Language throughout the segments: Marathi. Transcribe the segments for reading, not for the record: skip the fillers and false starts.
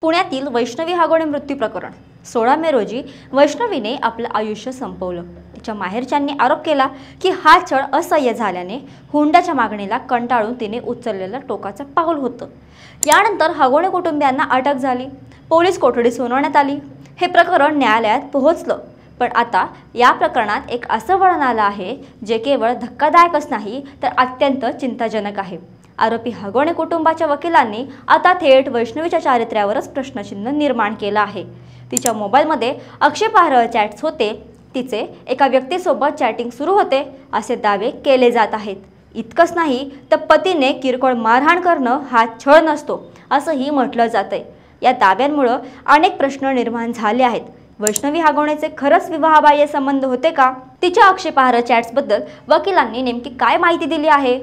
पुण्यातील वैष्णवी हागोणे मृत्यू प्रकरण 16 मे रोजी वैष्णवीने आपलं आयुष्य संपवलं। तिच्या माहेरच्यांनी आरोप केला की हा छळ असह्य झाल्याने हुंड्याच्या मागणीला कंटाळून तिने उचललेलं टोकाचं पाऊल होतं। यानंतर हागोणे कुटुंबियांना अटक झाली, पोलीस कोठडी सुनावण्यात आली। हे प्रकरण न्यायालयात पोहोचलं, पण आता या प्रकरणात एक असं वळण आलं आहे जे केवळ धक्कादायकच नाही तर अत्यंत चिंताजनक आहे। आरोपी हागोणे कुटुंबाच्या वकिलांनी आता थेट वैष्णवीच्या चारित्र्यावरच प्रश्नचिन्ह निर्माण केलं आहे। तिच्या मोबाईलमध्ये आक्षेपार्ह चॅट्स होते, तिचे एका व्यक्तीसोबत चॅटिंग सुरू होते असे दावे केले जात आहेत। इतकंच नाही तर पतीने किरकोळ मारहाण करणं हा छळ नसतो असंही म्हटलं जातंय। या दाव्यांमुळे अनेक प्रश्न निर्माण झाले आहेत। वैष्णवी हागोणेचे खरंच विवाहबाह्य संबंध होते का? तिच्या आक्षेपार्ह चॅट्सबद्दल वकिलांनी नेमकी काय माहिती दिली आहे?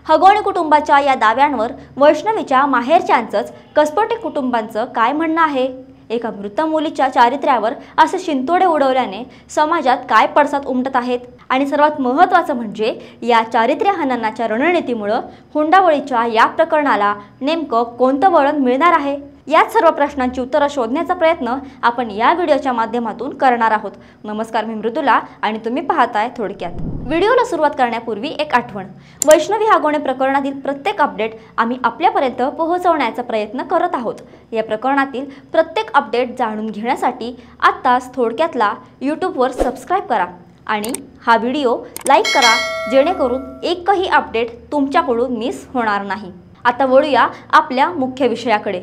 हागोणे कुटुंबाच्या या दाव्यांवर वैष्णवीच्या माहेरच्यांचंच कसपटे कुटुंबांचं काय म्हणणं आहे? एका मृत मुलीच्या चारित्र्यावर असे शिंतोडे उडवल्याने समाजात काय पडसाद उमटत आहेत? आणि सर्वात महत्त्वाचं म्हणजे या चारित्र्य हननाच्या रणनीतीमुळे हुंडाबळीच्या या प्रकरणाला नेमकं कोणतं वळण मिळणार आहे? याच सर्व प्रश्नांची उत्तरं शोधण्याचा प्रयत्न आपण या व्हिडिओच्या माध्यमातून करणार आहोत। नमस्कार, मी मृदुला आणि तुम्ही पाहताय थोडक्यात। व्हिडिओला सुरुवात करण्यापूर्वी एक आठवण, वैष्णवी हागोणे प्रकरणातील प्रत्येक अपडेट आम्ही आपल्यापर्यंत पोहोचवण्याचा प्रयत्न करत आहोत। या प्रकरणातील प्रत्येक अपडेट जाणून घेण्यासाठी आत्ताच थोडक्यातला यूट्यूबवर सबस्क्राईब करा आणि हा व्हिडिओ लाईक करा, जेणेकरून एकही अपडेट तुमच्याकडून मिस होणार नाही। आता वळूया आपल्या मुख्य विषयाकडे।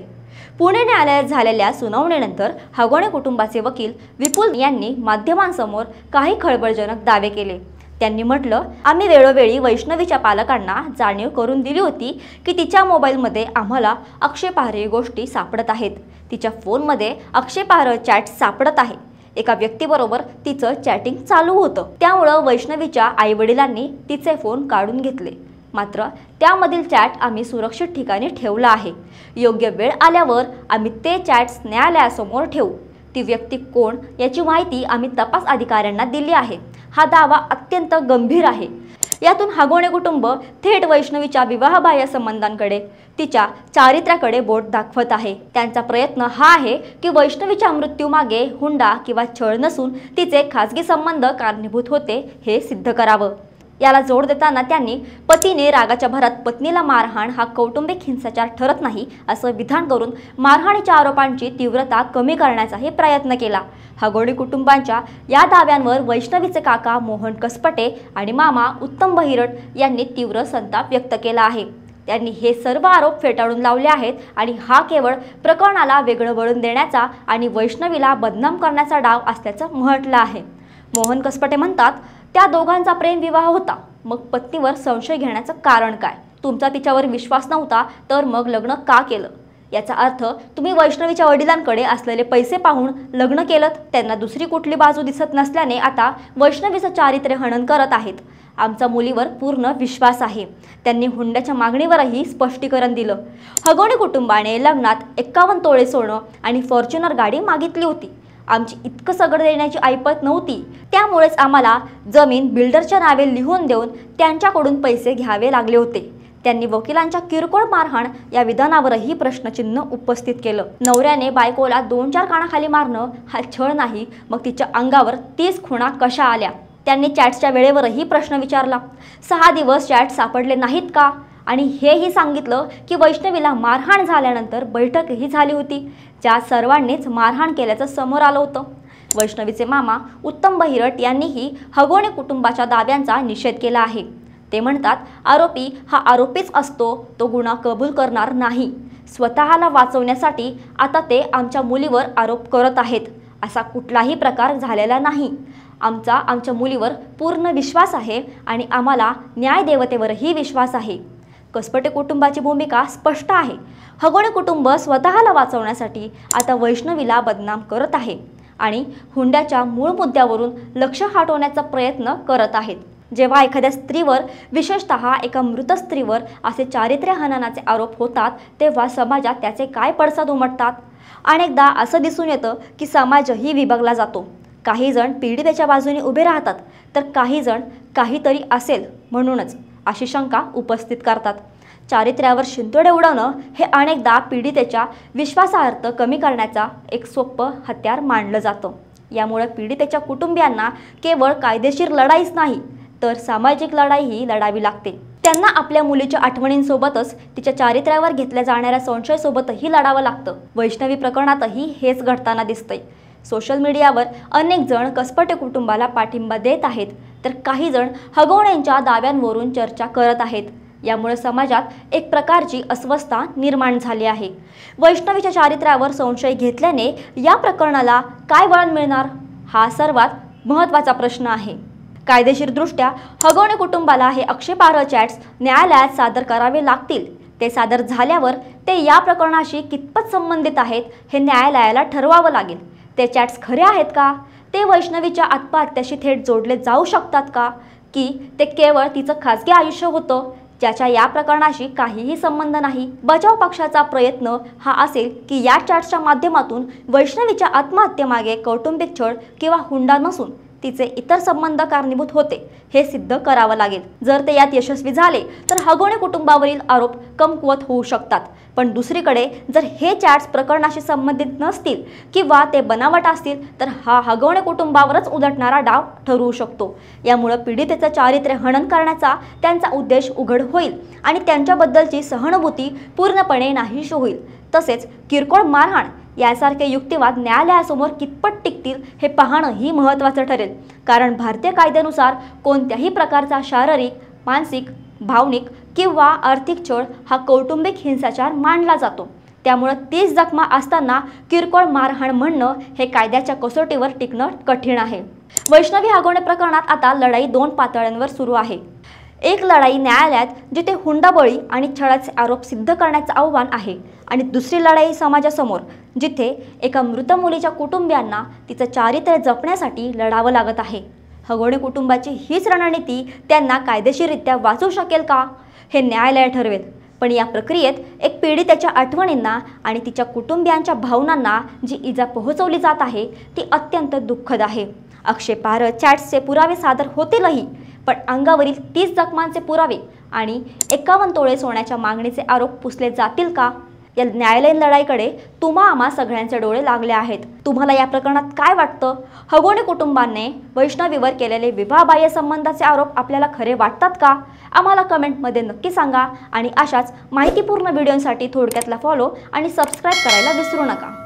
पुणे न्यायालयात झालेल्या सुनावणीनंतर हागोणे कुटुंबाचे वकील विपुल यांनी माध्यमांसमोर काही खळबळजनक दावे केले। त्यांनी म्हटलं, आम्ही वेळोवेळी वैष्णवीच्या पालकांना जाणीव करून दिली होती की तिच्या मोबाईलमध्ये आम्हाला आक्षेपार्ह गोष्टी सापडत आहेत। तिच्या फोनमध्ये आक्षेपार्ह चॅट सापडत आहे। एका व्यक्तीबरोबर तिचं चॅटिंग चालू होतं। त्यामुळं वैष्णवीच्या आईवडिलांनी तिचे फोन काढून घेतले, मात्र त्यामधील चॅट आम्ही सुरक्षित ठिकाणी ठेवला आहे। योग्य वेळ आल्यावर आम्ही ते चॅट्स न्यायालयासमोर ठेवू। ती व्यक्ती कोण याची माहिती आम्ही तपास अधिकाऱ्यांना दिली आहे। हा दावा अत्यंत गंभीर आहे। यातून हागोणे कुटुंब थेट वैष्णवीच्या विवाहबाह्य संबंधांकडे, तिच्या चारित्र्याकडे बोट दाखवत आहे। त्यांचा प्रयत्न हा आहे की वैष्णवीच्या मृत्यूमागे हुंडा किंवा छळ नसून तिचे खासगी संबंध कारणीभूत होते हे सिद्ध करावं। याला जोड देताना त्यांनी पतीने रागाच्या भरात पत्नीला मारहाण हा कौटुंबिक हिंसाचार ठरत नाही असं विधान करून मारहाणीच्या आरोपांची तीव्रता कमी करण्याचाही प्रयत्न केला। हागोणे कुटुंबांच्या या दाव्यांवर वैष्णवीचे काका मोहन कसपटे आणि मामा उत्तम बहिरट यांनी तीव्र संताप व्यक्त केला आहे। त्यांनी हे सर्व आरोप फेटाळून लावले आहेत आणि हा केवळ प्रकरणाला वेगळं वळण देण्याचा आणि वैष्णवीला बदनाम करण्याचा डाव असल्याचं म्हटलं आहे। मोहन कसपटे म्हणतात, त्या दोघांचा प्रेमविवाह होता, मग पत्नीवर संशय घेण्याचं कारण काय? तुमचा तिच्यावर विश्वास नव्हता तर मग लग्न का केलं? याचा अर्थ तुम्ही वैष्णवीच्या वडिलांकडे असलेले पैसे पाहून लग्न केलं। त्यांना दुसरी कुठली बाजू दिसत नसल्याने आता वैष्णवीचं चारित्र्य हनन करत आहेत। आमचा मुलीवर पूर्ण विश्वास आहे। त्यांनी हुंड्याच्या मागणीवरही स्पष्टीकरण दिलं। हागोणे कुटुंबाने लग्नात 51 तोळे सोनं आणि फॉर्च्युनर गाडी मागितली होती। आमची इतकं सगळं देण्याची ऐपत नव्हती, त्यामुळेच आम्हाला जमीन बिल्डरच्या नावे लिहून देऊन त्यांच्याकडून पैसे घ्यावे लागले होते। त्यांनी वकिलांच्या किरकोळ मारहाण या विधानावरही प्रश्नचिन्ह उपस्थित केलं। नवऱ्याने बायकोला 2-4 कानाखाली मारणं हा छळ नाही, मग तिच्या अंगावर 30 खुणा कशा आल्या? त्यांनी चॅट्सच्या वेळेवरही प्रश्न विचारला। 6 दिवस चॅट सापडले नाहीत का? आणि हेही सांगितलं की वैष्णवीला मारहाण झाल्यानंतर बैठकही झाली होती, ज्या सर्वांनीच मारहाण केल्याचं समोर आलं होतं। वैष्णवीचे मामा उत्तम बहिरट यांनीही हागोणे कुटुंबाच्या दाव्यांचा निषेध केला आहे। ते म्हणतात, आरोपी हा आरोपीच असतो, तो गुन्हा कबूल करणार नाही। स्वतःला वाचवण्यासाठी आता ते आमच्या मुलीवर आरोप करत आहेत। असा कुठलाही प्रकार झालेला नाही। आमच्या मुलीवर पूर्ण विश्वास आहे आणि आम्हाला न्यायदेवतेवरही विश्वास आहे। कसपटे कुटुंबाची भूमिका स्पष्ट आहे। हागोणे कुटुंब स्वतःला वाचवण्यासाठी आता वैष्णवीला बदनाम करत आहे आणि हुंड्याच्या मूळ मुद्द्यावरून लक्ष हटवण्याचा प्रयत्न करत आहेत। जेव्हा एखाद्या स्त्रीवर, विशेषतः एका मृत स्त्रीवर असे चारित्र्य हननाचे आरोप होतात, तेव्हा समाजात त्याचे काय पडसाद उमटतात? अनेकदा असं दिसून येतं की समाजही विभागला जातो। काही जण पीडितेच्या बाजूने उभे राहतात, तर काही जण काहीतरी असेल म्हणूनच अशी शंका उपस्थित करतात। चारित्र्यावर शिंतोडे उडवणं हे अनेकदा पीडितेच्या विश्वासार्हता कमी करण्याचा एक सोपं हत्यार मानलं जातं। यामुळे पीडितेच्या कुटुंबियांना केवळ कायदेशीर लढाईच नाही तर सामाजिक लढाईही लढावी लागते। त्यांना आपल्या मुलीच्या आठवणींसोबतच तिच्या चारित्र्यावर घेतल्या जाणाऱ्या संशयासोबतही लढावं लागतं। वैष्णवी प्रकरणातही हेच घडताना दिसतंय। सोशल मीडियावर अनेक जण कसपटे कुटुंबाला पाठिंबा देत आहेत तर काही जण हगवण्यांच्या दाव्यांवरून चर्चा करत आहेत। यामुळे समाजात एक प्रकारची अस्वस्थता निर्माण झाली आहे। वैष्णवीच्या चारित्र्यावर संशय घेतल्याने या प्रकरणाला काय वळण मिळणार हा सर्वात महत्त्वाचा प्रश्न आहे। कायदेशीरदृष्ट्या हगवणे कुटुंबाला हे आक्षेपार्ह चॅट्स न्यायालयात सादर करावे लागतील। ते सादर झाल्यावर ते या प्रकरणाशी कितपत संबंधित आहेत हे न्यायालयाला ठरवावं लागेल। ते चॅट्स खरे आहेत का? ते वैष्णवीच्या आत्महत्याशी थेट जोडले जाऊ शकतात का? की ते केवळ तिचं खासगी आयुष्य होतं ज्याच्या या प्रकरणाशी काहीही संबंध नाही? बचाव पक्षाचा प्रयत्न हा असेल की या चॅट्सच्या माध्यमातून वैष्णवीच्या आत्महत्येमागे कौटुंबिक छळ किंवा हुंडा नसून तिचे इतर संबंध कारणीभूत होते हे सिद्ध करावं लागेल। जर ते यात यशस्वी झाले तर हगवणे कुटुंबावरील आरोप कमकुवत होऊ शकतात। पण दुसरीकडे जर हे चॅट्स प्रकरणाशी संबंधित नसतील किंवा ते बनावट असतील तर हा हगवणे कुटुंबावरच उलटणारा डाव ठरवू शकतो। यामुळे पीडितेचं चारित्र्य हनन करण्याचा त्यांचा उद्देश उघड होईल आणि त्यांच्याबद्दलची सहानुभूती पूर्णपणे नाहीशी होईल। तसेच किरकोळ मारहाण यासारखे युक्तिवाद न्यायालयासमोर कितपत टिकतील हे पाहणंही महत्त्वाचं ठरेल। कारण भारतीय कायद्यानुसार कोणत्याही प्रकारचा शारीरिक, मानसिक, भावनिक किंवा आर्थिक छळ हा कौटुंबिक हिंसाचार मानला जातो। त्यामुळे 30 जखमा असताना किरकोळ मारहाण म्हणणं हे कायद्याच्या कसोटीवर टिकणं कठीण आहे। वैष्णवी हगवणे प्रकरणात आता लढाई 2 पातळ्यांवर सुरू आहे। एक लढाई न्यायालयात जिथे हुंडाबळी आणि छळाचे आरोप सिद्ध करण्याचं आव्हान आहे आणि दुसरी लढाई समाजासमोर जिथे एका मृत मुलीच्या कुटुंबियांना तिचं चारित्र्य जपण्यासाठी लढावं लागत आहे। हगवणे कुटुंबाची हीच रणनीती त्यांना कायदेशीररित्या वाचवू शकेल का हे न्यायालय ठरवेल। पण या प्रक्रियेत एक पीडितेच्या आठवणींना आणि तिच्या कुटुंबियांच्या भावनांना जी इजा पोहोचवली जात आहे ती अत्यंत दुःखद आहे। आक्षेपार्ह चॅट्सचे पुरावे सादर होतीलही पण अंगावरील 30 जखमांचे पुरावे आणि 51 तोळे सोन्याच्या मागणीचे आरोप पुसले जातील का? या न्यायालयीन लढाईकडे आम्हा सगळ्यांचे डोळे लागले आहेत। तुम्हाला या प्रकरणात काय वाटतं? हगवणे कुटुंबाने वैष्णवीवर केलेले विवाहबाह्य संबंधाचे आरोप आपल्याला खरे वाटतात का? आम्हाला कमेंटमध्ये नक्की सांगा आणि अशाच माहितीपूर्ण व्हिडिओंसाठी थोडक्यातला फॉलो आणि सबस्क्राईब करायला विसरू नका।